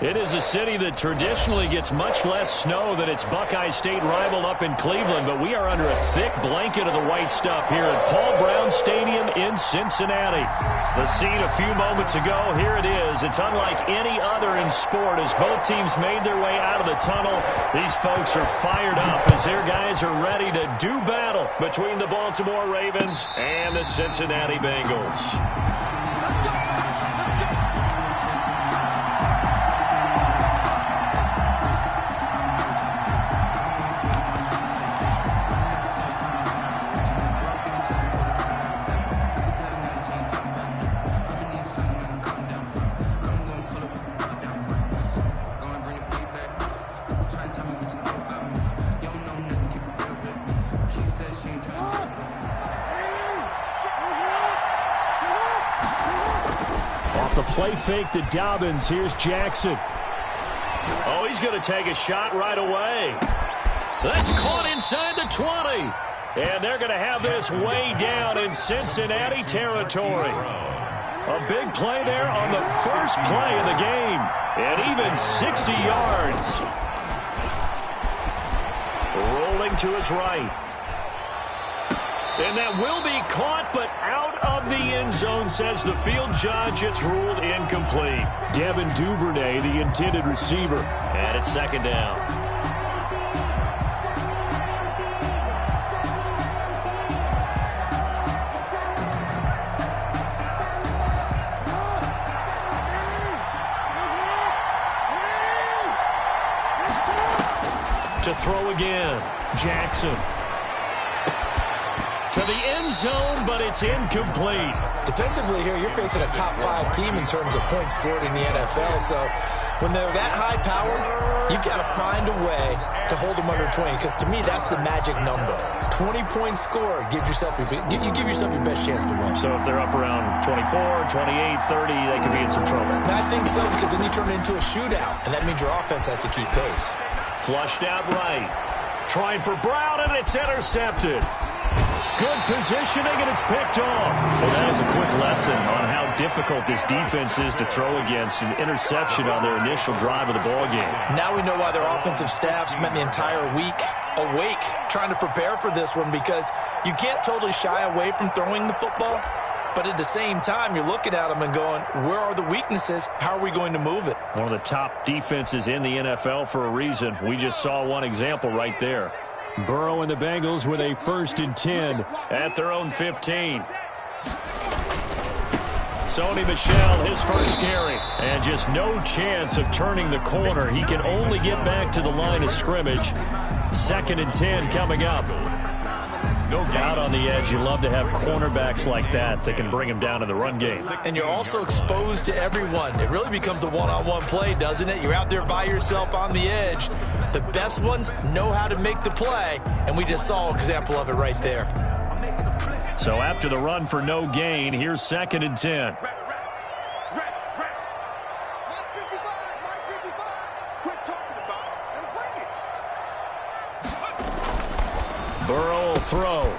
It is a city that traditionally gets much less snow than its Buckeye State rival up in Cleveland, but we are under a thick blanket of the white stuff here at Paul Brown Stadium in Cincinnati. The scene a few moments ago, here it is. It's unlike any other in sport as both teams made their way out of the tunnel. These folks are fired up as their guys are ready to do battle between the Baltimore Ravens and the Cincinnati Bengals. Off the play fake to Dobbins. Here's Jackson. Oh, he's going to take a shot right away. That's caught inside the 20. And they're going to have this way down in Cincinnati territory. A big play there on the first play of the game. And even 60 yards. Rolling to his right. And that will be caught, but out of the end zone, says the field judge. It's ruled incomplete. Devin Duvernay, the intended receiver. And it's second down. To throw again, Jackson. To the end zone, but it's incomplete. Defensively here, you're facing a top 5 team in terms of points scored in the NFL. So when they're that high-powered, you've got to find a way to hold them under 20. Because to me, that's the magic number. 20-point score gives yourself you give yourself your best chance to win. So if they're up around 24, 28, 30, they could be in some trouble. I think so, because then you turn it into a shootout, and that means your offense has to keep pace. Flushed out right. Trying for Brown, and it's intercepted. Good positioning, and it's picked off. Well, that is a quick lesson on how difficult this defense is to throw against. An interception on their initial drive of the ballgame. Now we know why their offensive staff spent the entire week awake trying to prepare for this one, because you can't totally shy away from throwing the football, but at the same time, you're looking at them and going, where are the weaknesses? How are we going to move it? One of the top defenses in the NFL for a reason. We just saw one example right there. Burrow and the Bengals with a 1st and 10 at their own 15. Sony Michel, his first carry, and just no chance of turning the corner. He can only get back to the line of scrimmage. 2nd and 10 coming up. Out on the edge, you love to have cornerbacks like that can bring him down in the run game. And you're also exposed to everyone. It really becomes a one-on-one play, doesn't it? You're out there by yourself on the edge. The best ones know how to make the play, and we just saw an example of it right there. So after the run for no gain, here's 2nd and 10. Burrow will throw.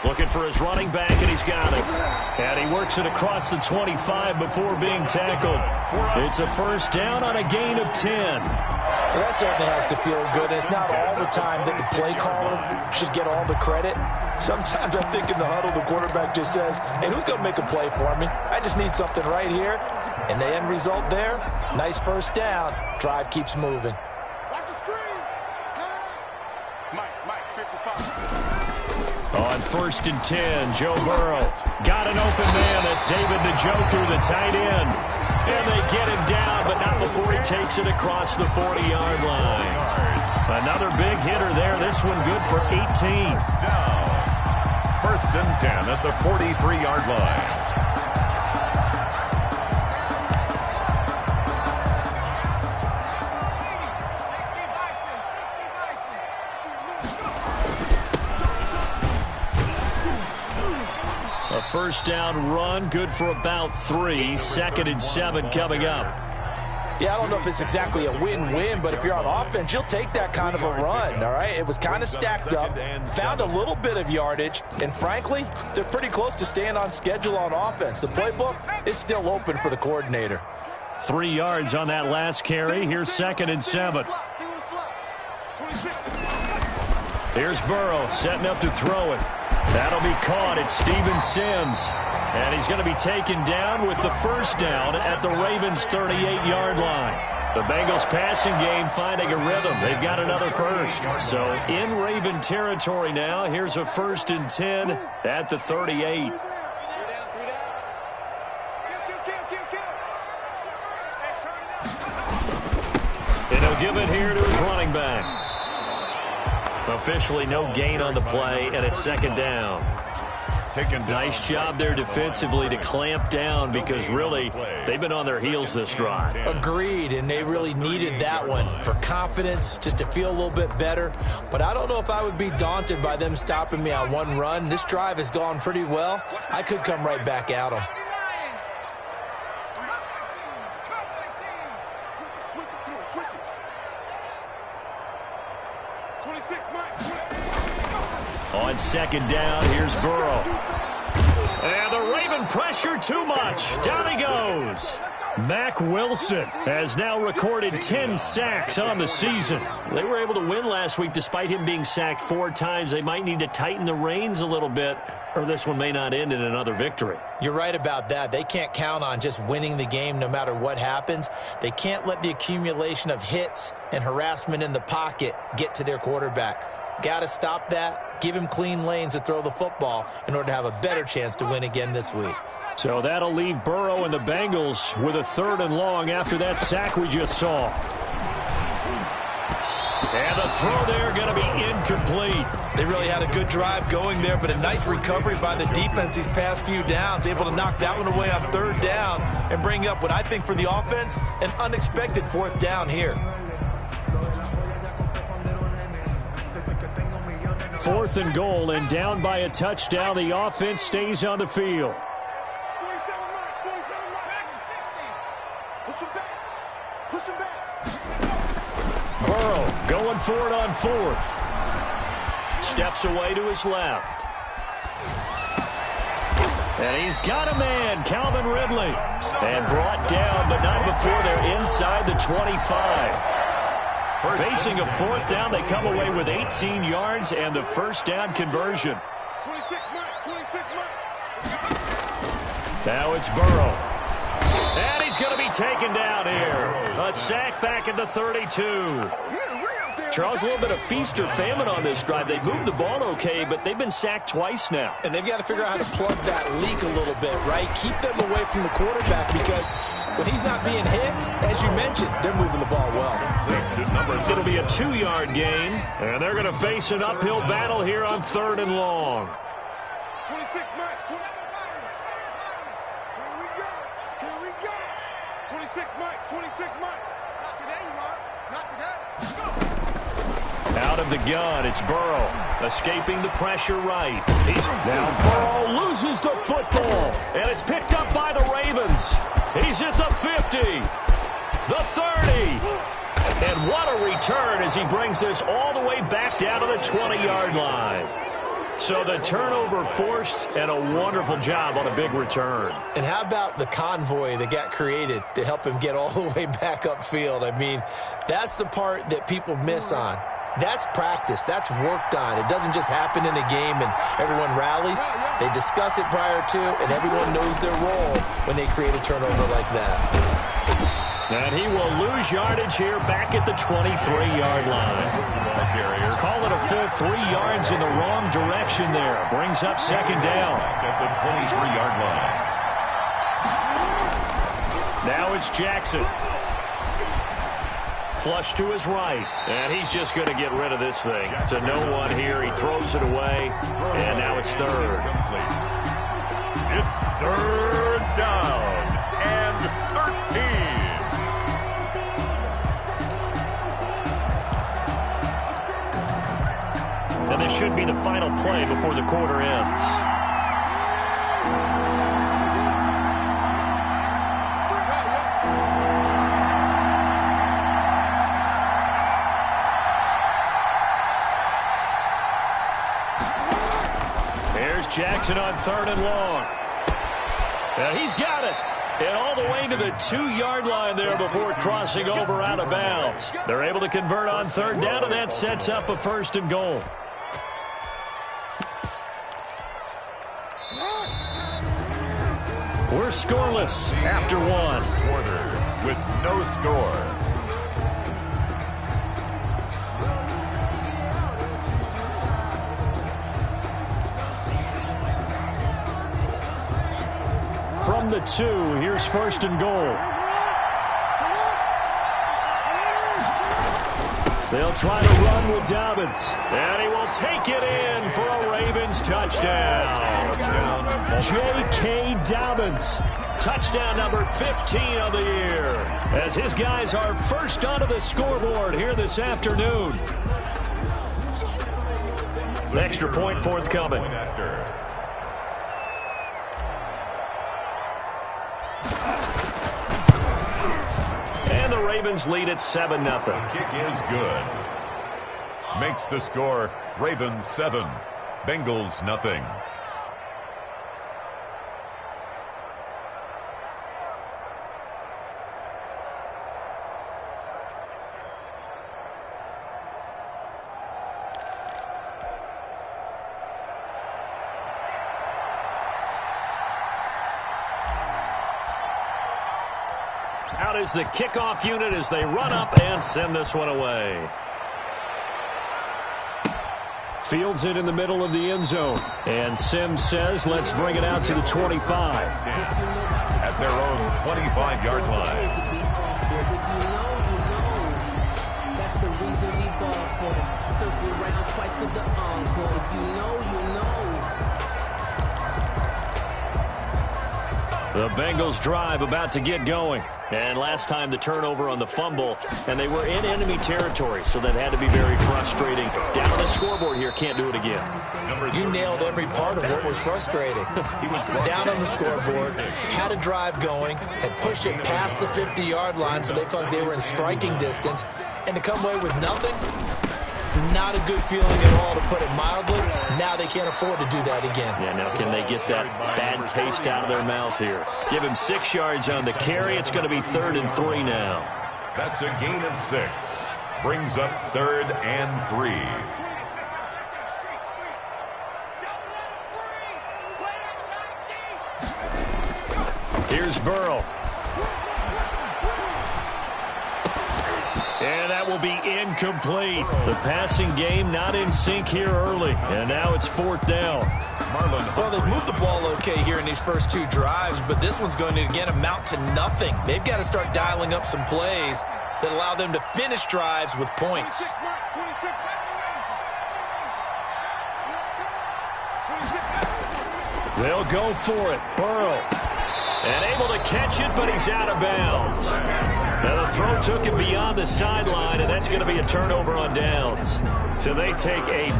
Looking for his running back, and he's got it. And he works it across the 25 before being tackled. It's a first down on a gain of 10. Well, that certainly has to feel good. It's not all the time that the play caller should get all the credit. Sometimes I think in the huddle, the quarterback just says, hey, who's going to make a play for me? I just need something right here. And the end result there, nice first down. Drive keeps moving. On 1st and 10, Joe Burrow got an open man. That's David Njoku, the tight end. And they get him down, but not before he takes it across the 40-yard line. Another big hitter there. This one good for 18. 1st and 10 at the 43-yard line. A first down run, good for about 3. 2nd and 7 coming up. Yeah, I don't know if it's exactly a win-win, but if you're on offense, you'll take that kind of a run, all right? It was kind of stacked up, found a little bit of yardage, and frankly, they're pretty close to staying on schedule on offense. The playbook is still open for the coordinator. 3 yards on that last carry. Here's 2nd and 7. Here's Burrow setting up to throw it. That'll be caught. It's Steven Sims. And he's going to be taken down with the first down at the Ravens' 38-yard line. The Bengals passing game finding a rhythm. They've got another first. So in Raven territory now. Here's a 1st and 10 at the 38. And he'll give it here to his running back. Officially no gain on the play, and it's 2nd down. Nice job there defensively to clamp down because really they've been on their heels this drive. Agreed, and they really needed that one for confidence, just to feel a little bit better. But I don't know if I would be daunted by them stopping me on one run. This drive has gone pretty well. I could come right back at them. On 2nd down, here's Burrow. And the Raven pressure too much. Down he goes. Mack Wilson has now recorded 10 sacks on the season. They were able to win last week despite him being sacked 4 times. They might need to tighten the reins a little bit, or this one may not end in another victory. You're right about that. They can't count on just winning the game no matter what happens. They can't let the accumulation of hits and harassment in the pocket get to their quarterback. Got to stop that, give him clean lanes to throw the football in order to have a better chance to win again this week. So that'll leave Burrow and the Bengals with a 3rd and long after that sack we just saw. And the throw there going to be incomplete. They really had a good drive going there, but a nice recovery by the defense these past few downs, able to knock that one away on 3rd down and bring up what I think for the offense, an unexpected 4th down here. 4th and goal, and down by a touchdown. The offense stays on the field. Burrow going for it on 4th. Steps away to his left. And he's got a man, Calvin Ridley. And brought down, but not before they're inside the 25. Facing a 4th down, they come away with 18 yards and the 1st down conversion. Now it's Burrow. And he's going to be taken down here. A sack back at the 32. Charles, a little bit of feast or famine on this drive. They've moved the ball okay, but they've been sacked twice now. And they've got to figure out how to plug that leak a little bit, right? Keep them away from the quarterback because when he's not being hit, as you mentioned, they're moving the ball well. It'll be a 2-yard gain, and they're going to face an uphill battle here on 3rd and long. 26 Mike. Here we go. 26 Mike. Not today, you are. Not today. Out of the gun, it's Burrow. Escaping the pressure right. Now Burrow loses the football. And it's picked up by the Ravens. He's at the 50. The 30. And what a return as he brings this all the way back down to the 20-yard line. So the turnover forced, and a wonderful job on a big return. And how about the convoy that got created to help him get all the way back upfield? I mean, that's the part that people miss on. That's practice. That's worked on. It doesn't just happen in a game and everyone rallies. They discuss it prior to, and everyone knows their role when they create a turnover like that. And he will lose yardage here back at the 23-yard line. Call it a full 3 yards in the wrong direction there. Brings up 2nd down. At the 23-yard line. Now it's Jackson. Flush to his right. And he's just going to get rid of this thing. To no one here. He throws it away. And now it's 3rd. It's 3rd down and 13. And this should be the final play before the quarter ends. Here's Jackson on 3rd and long. And he's got it. And all the way to the 2-yard line there before crossing over out of bounds. They're able to convert on third down, and that sets up a first and goal. We're scoreless after one. Quarter with no score. From the 2, here's first and goal. They'll try to run with Dobbins. And he will take it in for a Ravens touchdown. J.K. Dobbins. Touchdown number 15 of the year. As his guys are first onto the scoreboard here this afternoon. The extra point forthcoming. And the Ravens lead at 7-0. The kick is good. Makes the score Ravens 7, Bengals nothing. Out is the kickoff unit as they run up and send this one away. Fields it in the middle of the end zone. And Sims says, let's bring it out to the 25. At their own 25-yard line. That's the reason we ball for it. Circle around twice for the encore. If you know, you know. The Bengals drive about to get going. And last time the turnover on the fumble, and they were in enemy territory, so that had to be very frustrating. Down on the scoreboard here, can't do it again. You nailed every part of what was frustrating. Down on the scoreboard, had a drive going, had pushed it past the 50-yard line so they felt like they were in striking distance, and to come away with nothing, not a good feeling at all, to put it mildly. Now they can't afford to do that again. Yeah, now can they get that bad taste out of their mouth here? Give him 6 yards on the carry. It's going to be 3rd and 3 now. That's a gain of 6. Brings up 3rd and 3. Here's Burrow. And that will be incomplete. The passing game not in sync here early. And now it's 4th down. Well, they've moved the ball okay here in these first 2 drives, but this one's going to, again, amount to nothing. They've got to start dialing up some plays that allow them to finish drives with points. They'll go for it. Burrow. And able to catch it, but he's out of bounds. Now the throw took him beyond the sideline, and that's going to be a turnover on downs. So they take a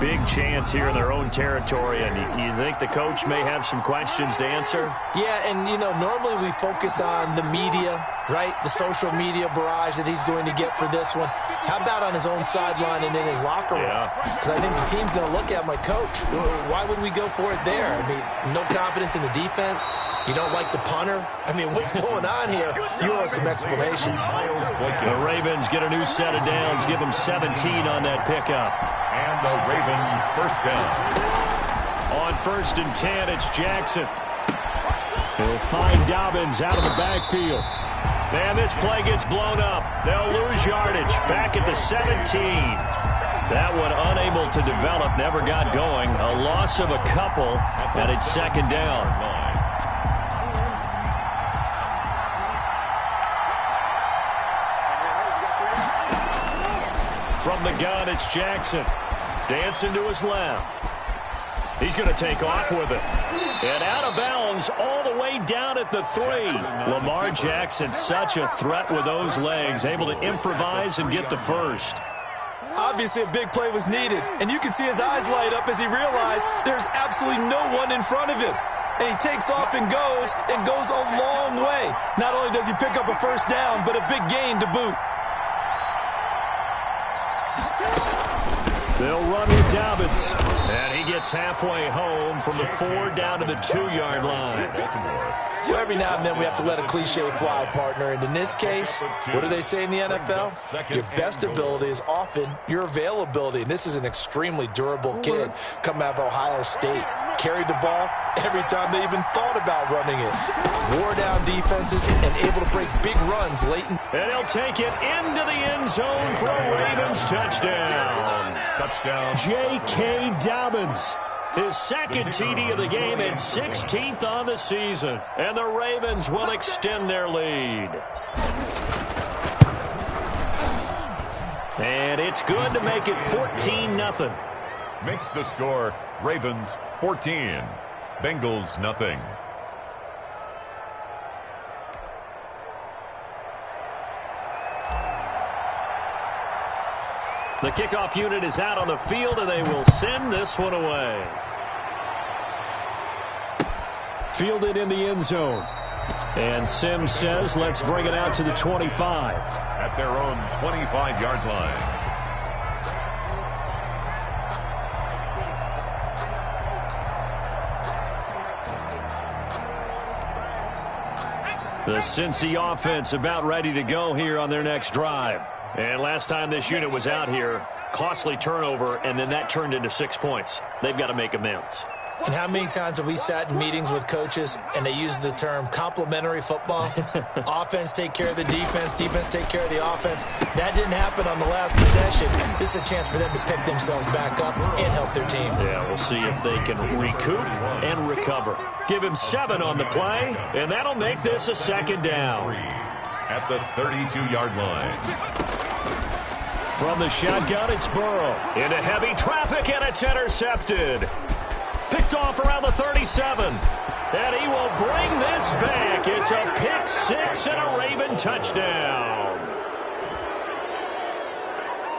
big chance here in their own territory, and you think the coach may have some questions to answer? Yeah, and, you know, normally we focus on the media, right? The social media barrage that he's going to get for this one. How about on his own sideline and in his locker room? Because I think the team's going to look at him like, Coach, why would we go for it there? I mean, no confidence in the defense. You don't like the punter? I mean, what's going on here? You owe us some explanations. The Ravens get a new set of downs. Give them 17 on that pickup. And the Raven first down. On 1st and 10, it's Jackson. He'll find Dobbins out of the backfield. Man, this play gets blown up. They'll lose yardage. Back at the 17. That one unable to develop, never got going. A loss of a couple, and it's 2nd down. From the gun, it's Jackson. Dancing to his left. He's going to take off with it. And out of bounds all the way down at the 3. Lamar Jackson, such a threat with those legs, able to improvise and get the first. Obviously, a big play was needed, and you can see his eyes light up as he realized there's absolutely no one in front of him. And he takes off and goes a long way. Not only does he pick up a first down, but a big gain to boot. They'll run with Dobbins. And he gets halfway home from the 4 down to the 2-yard line. Well, every now and then we have to let a cliche fly, partner. And in this case, what do they say in the NFL? Your best ability is often your availability. And this is an extremely durable kid coming out of Ohio State. Carried the ball every time they even thought about running it. Wore down defenses and able to break big runs late. And he'll take it into the end zone for a Ravens touchdown. Touchdown. J.K. Dobbins. His second TD of the game and 16th on the season. And the Ravens will extend their lead. And it's good to make it 14-0. Makes the score Ravens 14, Bengals nothing. The kickoff unit is out on the field, and they will send this one away. Fielded in the end zone. And Sims says, let's bring it out to the 25. At their own 25-yard line. The Cincy offense about ready to go here on their next drive. And last time this unit was out here, costly turnover, and then that turned into 6 points. They've got to make amends. And how many times have we sat in meetings with coaches and they use the term complementary football? Offense take care of the defense, defense take care of the offense. That didn't happen on the last possession. This is a chance for them to pick themselves back up and help their team. Yeah, we'll see if they can recoup and recover. Give him 7 on the play, and that'll make this a second down. At the 32-yard line. From the shotgun, it's Burrow. Into heavy traffic, and it's intercepted. Picked off around the 37. And he will bring this back. It's a pick 6 and a Raven touchdown.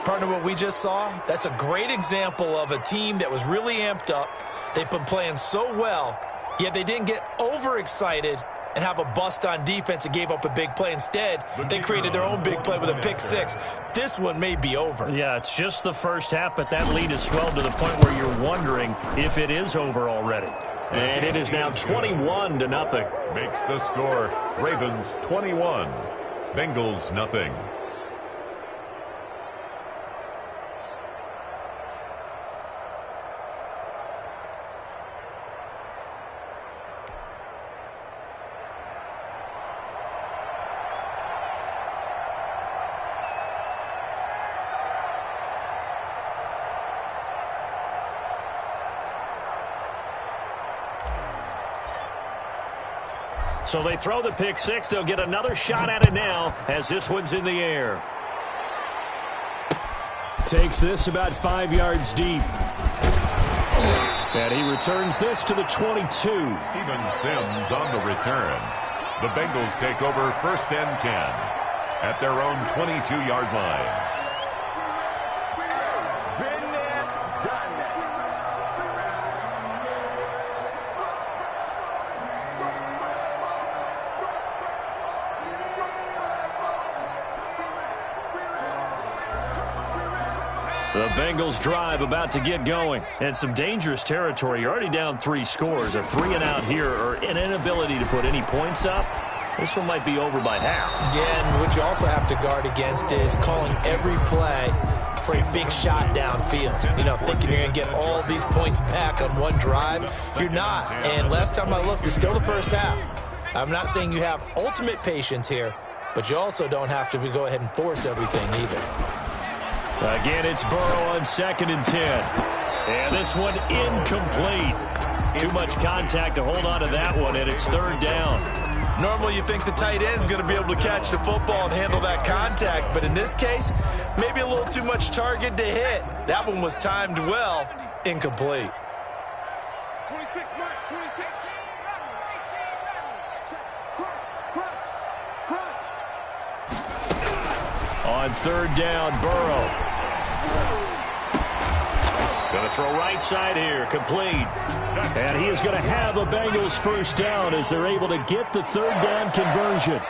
Partner, what we just saw, that's a great example of a team that was really amped up. They've been playing so well, yet they didn't get overexcited and have a bust on defense and gave up a big play. Instead, they created their own big play with a pick 6. This one may be over. Yeah, it's just the first half, but that lead has swelled to the point where you're wondering if it is over already. And it is now 21-0. Makes the score Ravens 21, Bengals nothing. So they throw the pick 6. They'll get another shot at it now as this one's in the air. Takes this about 5 yards deep. And he returns this to the 22. Steven Sims on the return. The Bengals take over 1st and 10 at their own 22-yard line. The Bengals drive about to get going. And some dangerous territory. You're already down 3 scores. A 3-and-out here or an inability to put any points up. This one might be over by half. Yeah, and what you also have to guard against is calling every play for a big shot downfield. You know, thinking you're going to get all these points back on one drive. You're not. And last time I looked, it's still the first half. I'm not saying you have ultimate patience here, but you also don't have to go ahead and force everything either. Again, it's Burrow on 2nd and 10. And this one incomplete. Too much contact to hold on to that one, and it's 3rd down. Normally you think the tight end's going to be able to catch the football and handle that contact, but in this case, maybe a little too much target to hit. That one was timed well, incomplete. 26, Mike, 26. Crunch. On 3rd down, Burrow. Going to throw right side here, complete. And he is going to have a Bengals first down as they're able to get the third down conversion.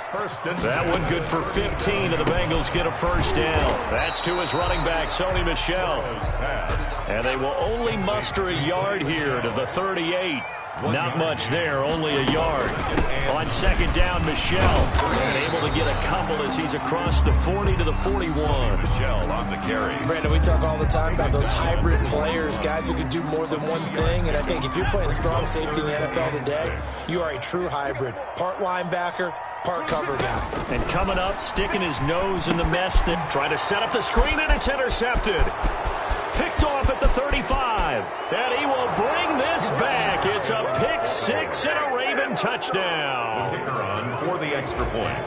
That one good for 15, and the Bengals get a first down. That's to his running back, Sony Michel. And they will only muster a yard here to the 38. Not much there, only a yard. On second down, Michel. And able to get a couple as he's across the 40 to the 41. Michel on the carry. Brandon, we talk all the time about those hybrid players, guys who can do more than one thing. And I think if you're playing strong safety in the NFL today, you are a true hybrid. Part linebacker, part cover guy. And coming up, sticking his nose in the mess, then trying to set up the screen, and it's intercepted. Picked off at the 35. And he will bring this back. It's a pick six and a Raven touchdown. The kicker on for the extra point.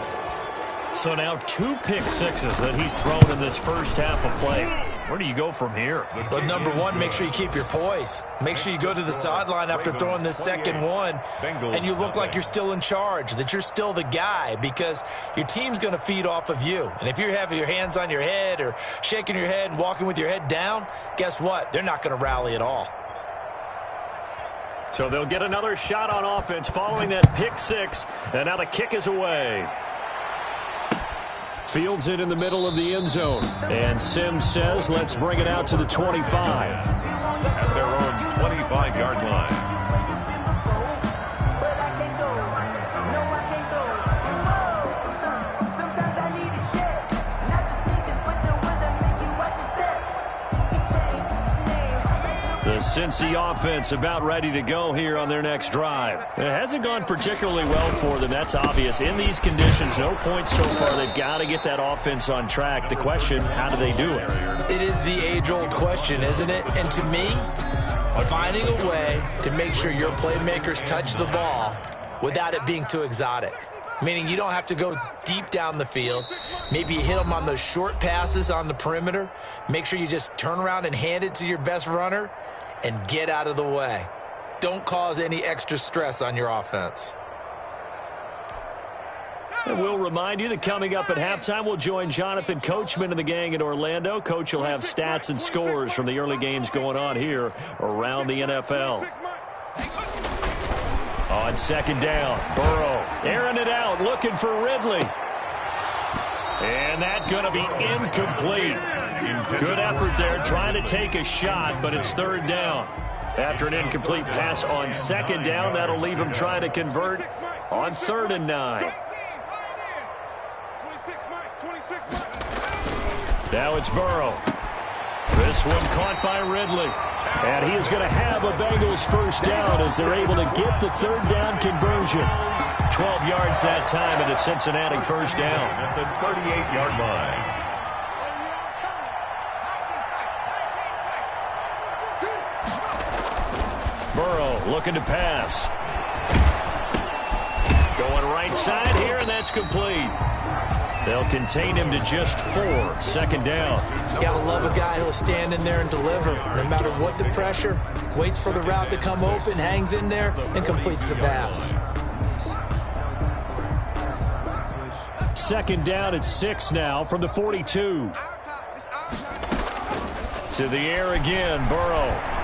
So now 2 pick sixes that he's thrown in this first half of play. Where do you go from here? But number one, make sure you keep your poise. Make sure you go to the sideline after throwing this second one, and you look like you're still in charge, that you're still the guy, because your team's going to feed off of you. And if you're having your hands on your head or shaking your head and walking with your head down, guess what? They're not going to rally at all. So they'll get another shot on offense following that pick six, and now the kick is away. Fields it in the middle of the end zone. And Sims says, let's bring it out to the 25. At their own 25-yard line. The Cincy offense about ready to go here on their next drive. It hasn't gone particularly well for them. That's obvious. In these conditions, no points so far. They've got to get that offense on track. The question, how do they do it? It is the age-old question, isn't it? And to me, finding a way to make sure your playmakers touch the ball without it being too exotic. Meaning you don't have to go deep down the field. Maybe you hit them on those short passes on the perimeter. Make sure you just turn around and hand it to your best runner and get out of the way. Don't cause any extra stress on your offense. And we'll remind you that coming up at halftime, we'll join Jonathan Coachman and the gang in Orlando. Coach will have stats and scores from the early games going on here around the NFL. On second down, Burrow airing it out, looking for Ridley. And that's going to be incomplete. Good effort there, trying to take a shot, but it's third down. After an incomplete pass on second down, that'll leave him trying to convert on 3rd and 9. Now it's Burrow. This one caught by Ridley. And he is going to have a Bengals first down as they're able to get the third down conversion. 12 yards that time and a Cincinnati first down. At the 38-yard line. Burrow looking to pass. Going right side here, and that's complete. They'll contain him to just 4. Second down. You gotta love a guy who'll stand in there and deliver. No matter what the pressure, waits for the route to come open, hangs in there, and completes the pass. Second down at 6 now from the 42. To the air again, Burrow.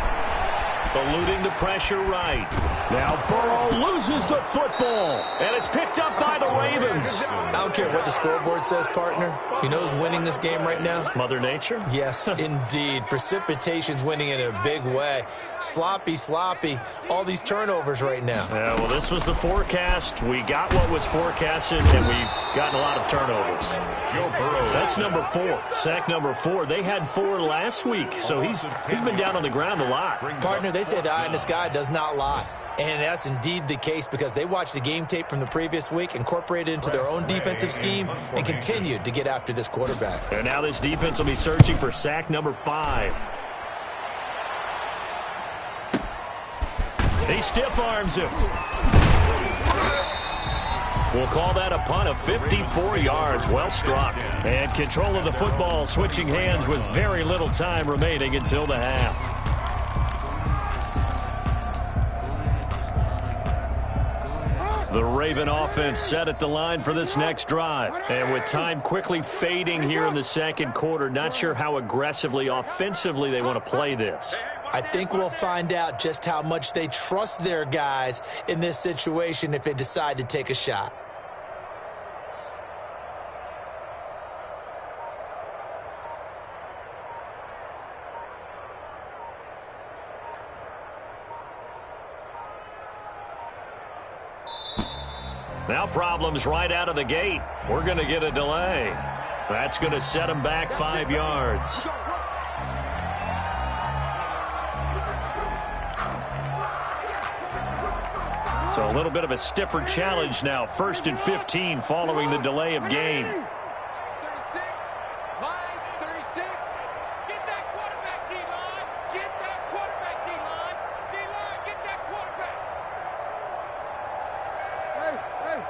Eluding the pressure right. Now Burrow loses the football. And it's picked up by the Ravens. I don't care what the scoreboard says, partner. You know who's winning this game right now? Mother Nature? Yes, indeed. Precipitation's winning in a big way. Sloppy. All these turnovers right now. Yeah, well, this was the forecast. We got what was forecasted, and we've gotten a lot of turnovers. Joe Burrow. That's number 4. Sack number 4. They had 4 last week, so he's been down on the ground a lot. Partner, they say the eye in the sky does not lie. And that's indeed the case because they watched the game tape from the previous week, incorporated it into their own defensive scheme, and continued to get after this quarterback. And now this defense will be searching for sack number 5. He stiff arms him. We'll call that a punt of 54 yards. Well struck. And control of the football switching hands with very little time remaining until the half. The Raven offense set at the line for this next drive. And with time quickly fading here in the second quarter, not sure how aggressively, offensively they want to play this. I think we'll find out just how much they trust their guys in this situation if they decide to take a shot. Now problems right out of the gate. We're going to get a delay. That's going to set them back 5 yards. So a little bit of a stiffer challenge now. 1st and 15 following the delay of game. 36, line 36. Get that quarterback, D-line. Get that quarterback, D-line. D-line, get that quarterback. Hey.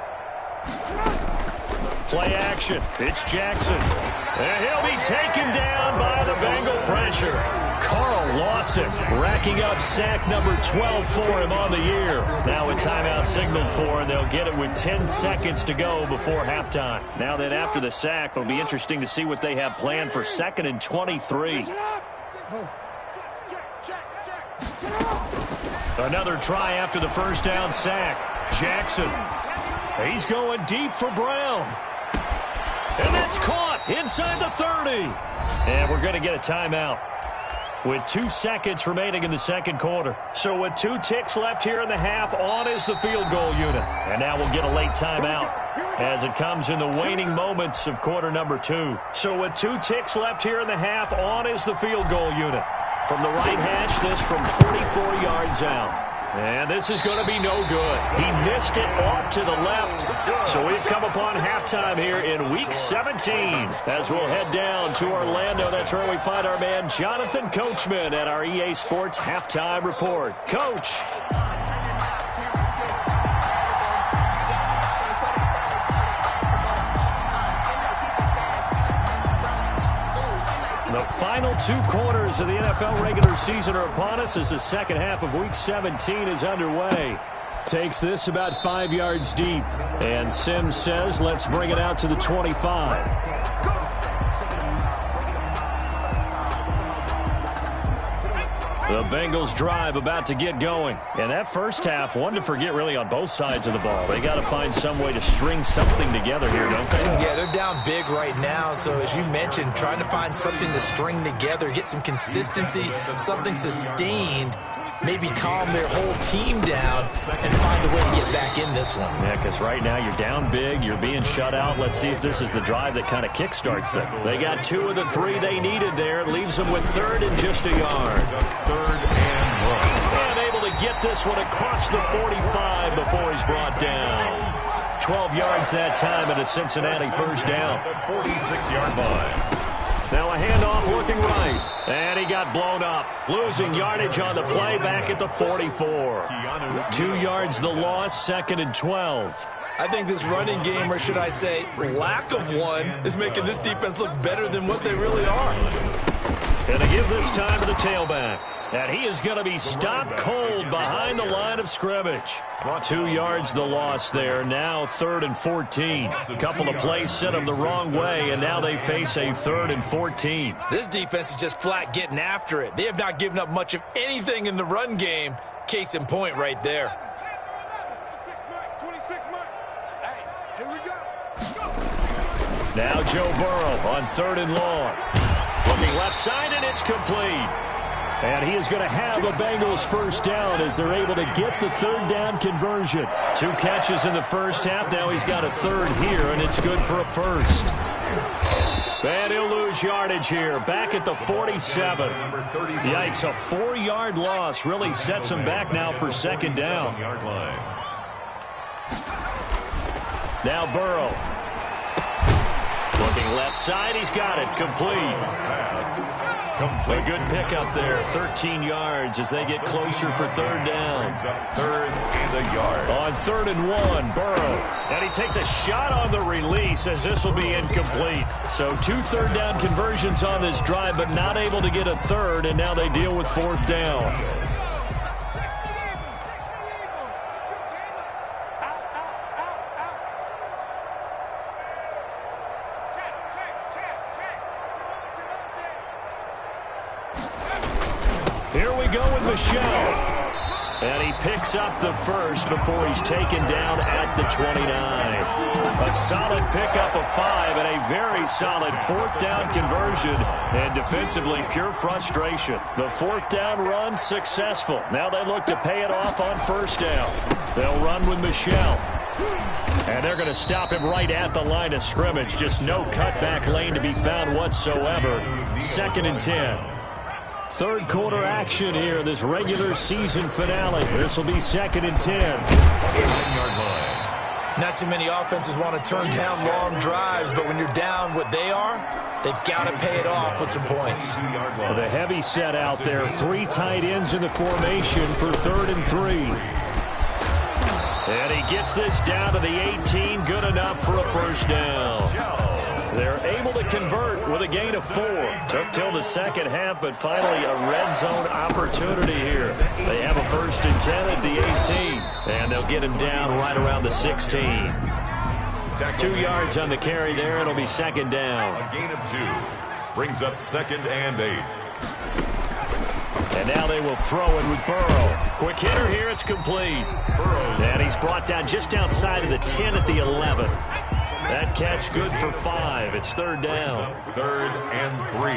Play action. It's Jackson. And he'll be taken down by the Bengal pressure. Carl Lawson racking up sack number 12 for him on the year. Now a timeout signaled for, and they'll get it with 10 seconds to go before halftime. Now then, after the sack, it'll be interesting to see what they have planned for 2nd and 23. Another try after the first down sack. Jackson. He's going deep for Brown. And that's caught inside the 30. And we're going to get a timeout with 2 seconds remaining in the second quarter. So with 2 ticks left here in the half, on is the field goal unit. And now we'll get a late timeout as it comes in the waning moments of quarter number 2. So with 2 ticks left here in the half, on is the field goal unit. From the right hash, this from 44 yards out. And this is going to be no good. He missed it off to the left. So we've come upon halftime here in Week 17 as we'll head down to Orlando. That's where we find our man Jonathan Coachman at our EA Sports Halftime Report. Coach. The final 2 quarters of the NFL regular season are upon us as the second half of Week 17 is underway. Takes this about 5 yards deep. And Sims says, let's bring it out to the 25. The Bengals drive about to get going. And that first half, one to forget really on both sides of the ball. They got to find some way to string something together here, don't they? Yeah, they're down big right now. So as you mentioned, trying to find something to string together, get some consistency, something sustained, maybe calm their whole team down and find a way to get back in this one. Yeah, because right now you're down big, you're being shut out. Let's see if this is the drive that kind of kickstarts them. They got 2 of the 3 they needed there. Leaves them with 3rd and just a yard. 3rd and 1. And able to get this one across the 45 before he's brought down. 12 yards that time and a Cincinnati first down. 46-yard line. Now a handoff looking right. And he got blown up. Losing yardage on the play back at the 44. 2 yards the loss, 2nd and 12. I think this running game, or should I say lack of one, is making this defense look better than what they really are. And they give this time to the tailback. And he is going to be stopped cold behind the line of scrimmage. 2 yards the loss there. Now 3rd and 14. A couple of plays sent them the wrong way, and now they face a 3rd and 14. This defense is just flat getting after it. They have not given up much of anything in the run game. Case in point right there. 26 Mike. Hey, here we go. Now Joe Burrow on 3rd and long. Looking left side, and it's complete. And he is going to have a Bengals first down as they're able to get the 3rd down conversion. 2 catches in the first half. Now he's got a 3rd here, and it's good for a first. And he'll lose yardage here. Back at the 47. Yikes, a 4-yard loss really sets him back now for 2nd down. Now Burrow. Looking left side, he's got it. Complete. A good pickup there, 13 yards as they get closer for 3rd down. 3rd and a yard. On 3rd and 1, Burrow. And he takes a shot on the release as this will be incomplete. So 2 3rd down conversions on this drive, but not able to get a 3rd, and now they deal with 4th down. Here we we go with Michel. And he picks up the first before he's taken down at the 29. A solid pickup of 5 and a very solid 4th down conversion. And defensively, pure frustration. The 4th down run successful. Now they look to pay it off on 1st down. They'll run with Michel. And they're going to stop him right at the line of scrimmage. Just no cutback lane to be found whatsoever. 2nd and 10. Third quarter action here, this regular season finale. This will be 2nd and 10. Not too many offenses want to turn down long drives, but when you're down what they are, they've got to pay it off with some points. With a heavy set out there, 3 tight ends in the formation for 3rd and 3. And he gets this down to the 18, good enough for a 1st down. They're able to convert with a gain of 4. Took till the second half, but finally a red zone opportunity here. They have a 1st and 10 at the 18, and they'll get him down right around the 16. 2 yards on the carry there. It'll be 2nd down. A gain of 2 brings up 2nd and 8. And now they will throw it with Burrow. Quick hitter here. It's complete. And he's brought down just outside of the 10 at the 11. That catch good for 5. It's 3rd down. 3rd and 3.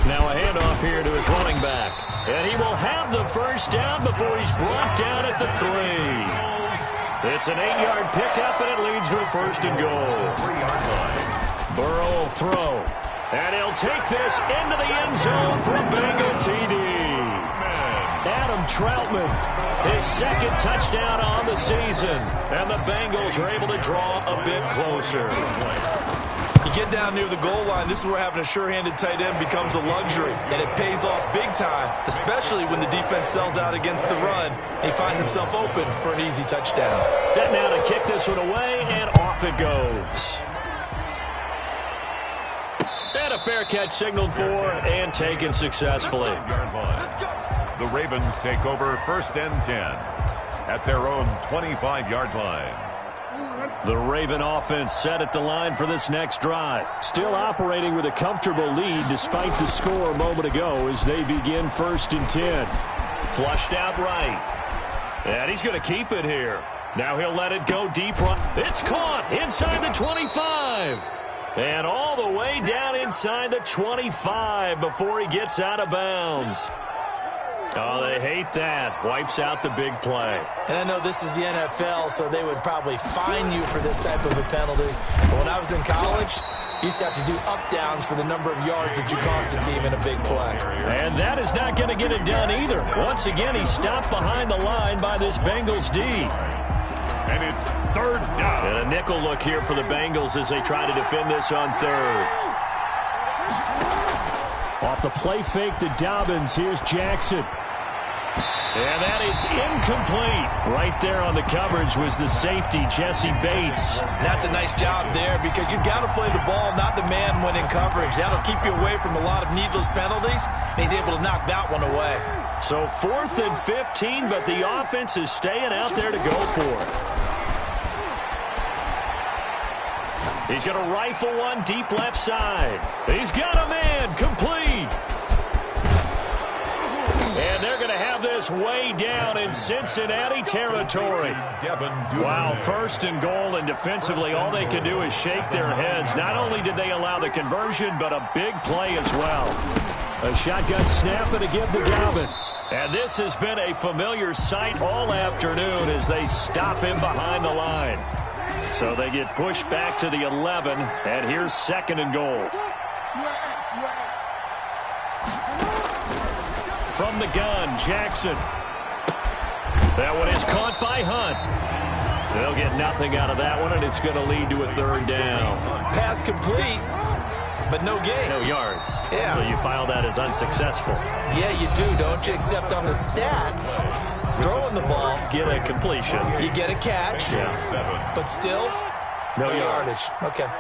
Now a handoff here to his running back. And he will have the 1st down before he's brought down at the 3. It's an 8-yard pickup, and it leads to a 1st and goal. 3-yard line. Burrow will throw. And he'll take this into the end zone for a Bengal TD. Adam Troutman, his 2nd touchdown on the season. And the Bengals are able to draw a bit closer. You get down near the goal line, this is where having a sure-handed tight end becomes a luxury. And it pays off big time, especially when the defense sells out against the run. And he finds himself open for an easy touchdown. Set now to kick this one away, and off it goes. And a fair catch signaled for and taken successfully. The Ravens take over 1st and 10 at their own 25-yard line. The Raven offense set at the line for this next drive. Still operating with a comfortable lead despite the score a moment ago as they begin 1st and 10. Flushed out right. And he's going to keep it here. Now he'll let it go deep right. It's caught inside the 25. And all the way down inside the 25 before he gets out of bounds. Oh, they hate that. Wipes out the big play. And I know this is the NFL, so they would probably fine you for this type of a penalty. But when I was in college, you used to have to do up-downs for the number of yards that you cost a team in a big play. And that is not going to get it done either. Once again, he's stopped behind the line by this Bengals D. And it's 3rd down. And a nickel look here for the Bengals as they try to defend this on 3rd. Off the play fake to Dobbins, here's Jackson. And that is incomplete. Right there on the coverage was the safety, Jesse Bates. And that's a nice job there because you've got to play the ball, not the man when in coverage. That'll keep you away from a lot of needless penalties, and he's able to knock that one away. So 4th and 15, but the offense is staying out there to go for it. He's going to rifle one deep left side. He's got a man, complete. And they're going to have this way down in Cincinnati territory. Wow, 1st and goal, and defensively all they can do is shake their heads. Not only did they allow the conversion, but a big play as well. A shotgun snap and a give to Dobbins. And this has been a familiar sight all afternoon as they stop him behind the line. So they get pushed back to the 11, and here's 2nd and goal. From the gun, Jackson. That one is caught by Hunt. They'll get nothing out of that one, and it's going to lead to a 3rd down. Pass complete, but no gain. No yards. Yeah. So you file that as unsuccessful. Yeah, you do, don't you? Except on the stats, throwing the ball. Get a completion. You get a catch. Yeah. But still, no yardage. Okay.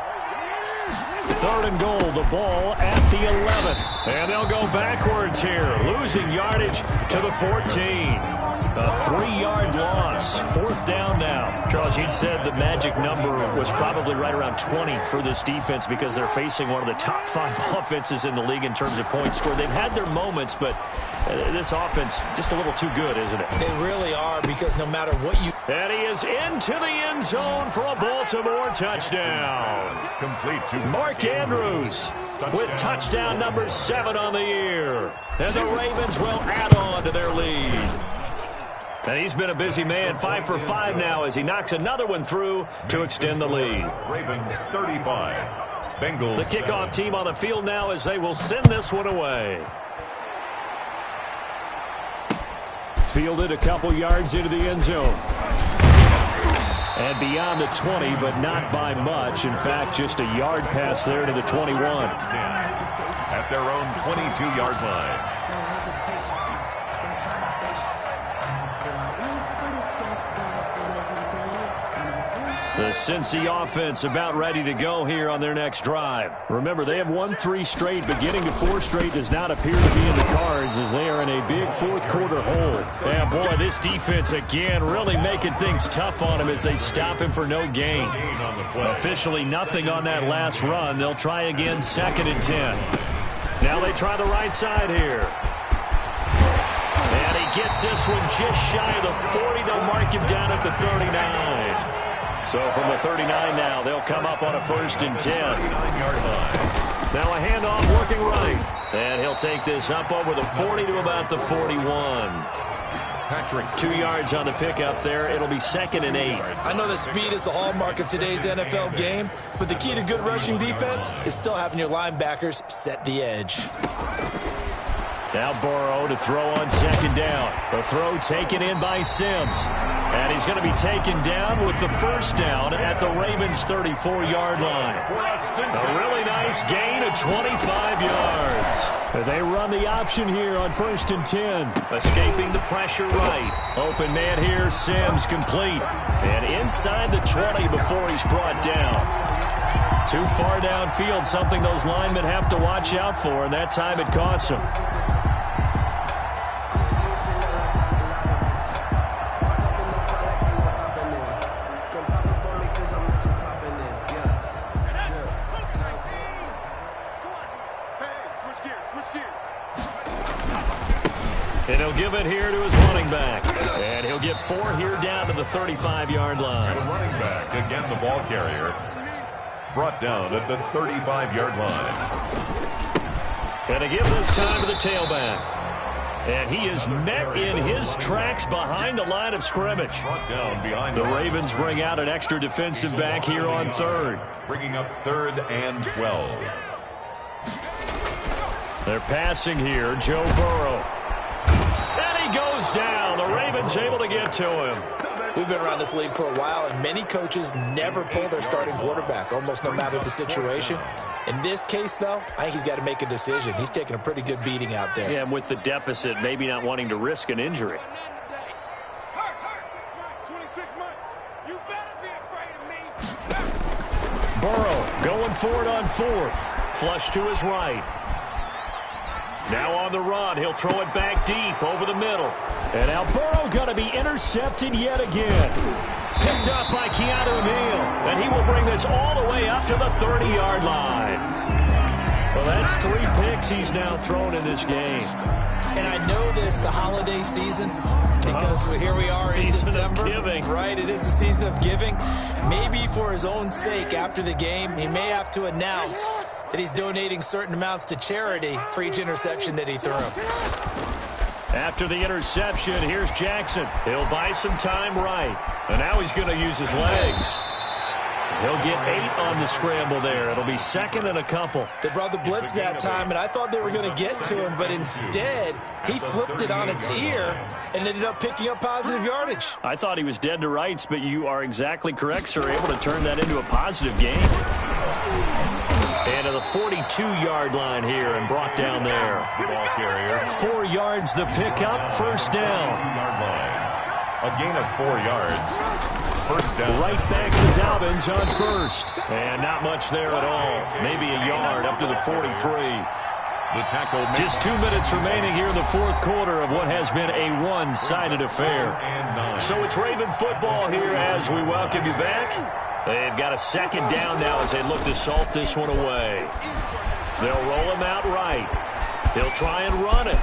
3rd and goal, the ball at the 11. And they'll go backwards here, losing yardage to the 14. A 3-yard loss. 4th down now. Charles, you'd said the magic number was probably right around 20 for this defense because they're facing one of the top 5 offenses in the league in terms of points scored. They've had their moments, but this offense just a little too good, isn't it? They really are, because no matter what you... And he is into the end zone for a Baltimore touchdown. Complete to Mark Andrews with touchdown number 7 on the year. And the Ravens will add on to their lead. And he's been a busy man, 5 for 5 now as he knocks another one through to extend the lead. Ravens 35. Bengals. The kickoff team on the field now as they will send this one away. Fielded a couple yards into the end zone. And beyond the 20, but not by much. In fact, just a yard pass there to the 21. At their own 22-yard line. The Cincy offense about ready to go here on their next drive. Remember, they have won 3 straight, but getting to 4 straight does not appear to be in the cards as they are in a big fourth-quarter hole. Yeah, boy, this defense again really making things tough on him as they stop him for no gain. Officially nothing on that last run. They'll try again 2nd and 10. Now they try the right side here. And he gets this one just shy of the 40. They'll mark him down at the 39. So from the 39 now, they'll come up on a 1st and 10. Now a handoff working right. And he'll take this up over the 40 to about the 41. Patrick. 2 yards on the pickup there. It'll be 2nd and 8. I know that speed is the hallmark of today's NFL game, but the key to good rushing defense is still having your linebackers set the edge. Now Burrow to throw on 2nd down. The throw taken in by Sims. And he's going to be taken down with the 1st down at the Ravens' 34-yard line. A really nice gain of 25 yards. They run the option here on 1st and 10. Escaping the pressure right. Open man here, Sims complete. And inside the 20 before he's brought down. Too far downfield, something those linemen have to watch out for, and that time it costs them. And he'll give it here to his running back. And he'll get 4 here down to the 35-yard line. The running back, again the ball carrier, brought down at the 35-yard line. And to give this time to the tailback. And he is met in his tracks behind the line of scrimmage. Brought down behind the Ravens bring out an extra defensive back here on 3rd. Bringing up 3rd and 12. They're passing here, Joe Burrow. And he goes down. The Ravens able to get to him. We've been around this league for a while, and many coaches never pull their starting quarterback, almost no matter the situation. In this case, though, I think he's got to make a decision. He's taking a pretty good beating out there. Yeah, and with the deficit, maybe not wanting to risk an injury. 26 months. You better be afraid of me. Burrow going for it on 4th. Flush to his right. Now on the run, he'll throw it back deep over the middle. And now Burrow going to be intercepted yet again. Picked up by Keanu Neal. And he will bring this all the way up to the 30-yard line. Well, that's 3 picks he's now thrown in this game. And I know this, the holiday season, because here we are in December. Season of giving. Right, it is the season of giving. Maybe for his own sake after the game, he may have to announce that he's donating certain amounts to charity for each interception that he threw. After the interception, here's Jackson. He'll buy some time right. And now he's going to use his legs. He'll get 8 on the scramble there. It'll be 2nd and a couple. They brought the blitz that time, and I thought they were going to get to him, but instead, he flipped it on its ear and ended up picking up positive yardage. I thought he was dead to rights, but you are exactly correct, sir. Able to turn that into a positive gain. And to the 42-yard line here and brought down there. Ball carrier. 4 yards the pickup, 1st down. A gain of 4 yards. 1st down. Right back to Dobbins on 1st. And not much there at all. Maybe a yard up to the 43. The tackle. Just 2 minutes remaining here in the fourth quarter of what has been a one-sided affair. So it's Raven football here as we welcome you back. They've got a second down now as they look to salt this one away. They'll roll him out right. He'll try and run it.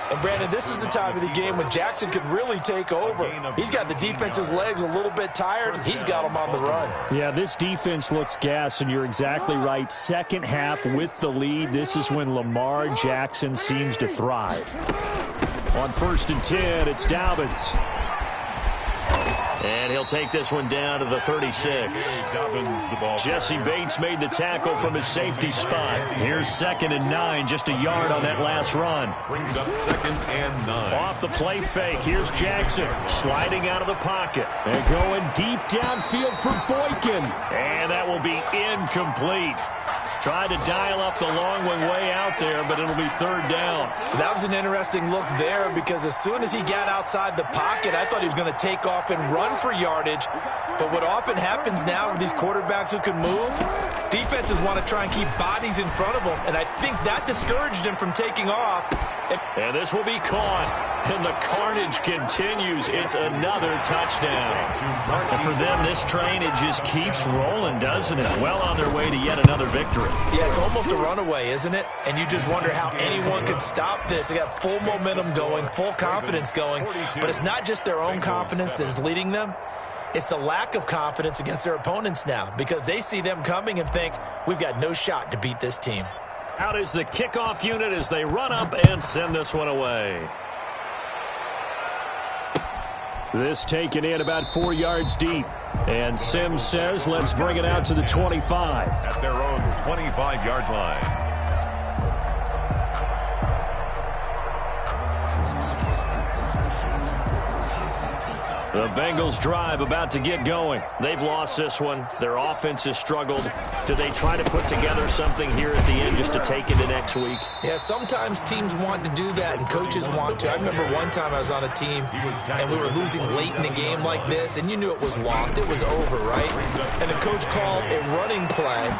And, Brandon, this is the time of the game when Jackson could really take over. He's got the defense's legs a little bit tired, and he's got them on the run. Yeah, this defense looks gassed, and you're exactly right. Second half with the lead, this is when Lamar Jackson seems to thrive. On 1st and 10, it's Dobbins. And he'll take this one down to the 36. Jesse Bates made the tackle from his safety spot. Here's 2nd and 9, just a yard on that last run. Brings up 2nd and 9. Off the play fake, here's Jackson sliding out of the pocket. And going deep downfield for Boykin. And that will be incomplete. Tried to dial up the long one way out there, but it'll be 3rd down. That was an interesting look there because as soon as he got outside the pocket, I thought he was going to take off and run for yardage. But what often happens now with these quarterbacks who can move, defenses want to try and keep bodies in front of them, and I think that discouraged him from taking off. And this will be caught, and the carnage continues. It's another touchdown. And for them, this train, it just keeps rolling, doesn't it? Well on their way to yet another victory. Yeah, it's almost a runaway, isn't it? And you just wonder how anyone could stop this. They got full momentum going, full confidence going. But it's not just their own confidence that's leading them. It's the lack of confidence against their opponents now because they see them coming and think, we've got no shot to beat this team. Out is the kickoff unit as they run up and send this one away. This taken in about 4 yards deep. And Sims says, let's bring it out to the 25. At their own 25-yard line. The Bengals drive about to get going. They've lost this one. Their offense has struggled. Do they try to put together something here at the end just to take into next week? Yeah, sometimes teams want to do that and coaches want to. I remember one time I was on a team and we were losing late in a game like this and you knew it was lost. It was over, right? And the coach called a running play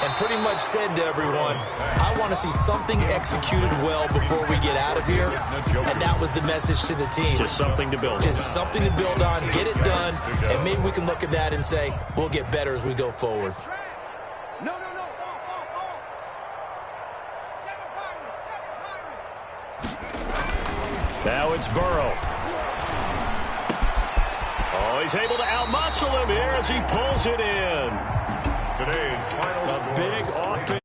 and pretty much said to everyone, I want to see something executed well before we get out of here. And that was the message to the team. Just something to build on. Just something to build on, get it done, and maybe we can look at that and say, we'll get better as we go forward. No. Now it's Burrow. Oh, he's able to outmuscle him here as he pulls it in. Today's final A big offense.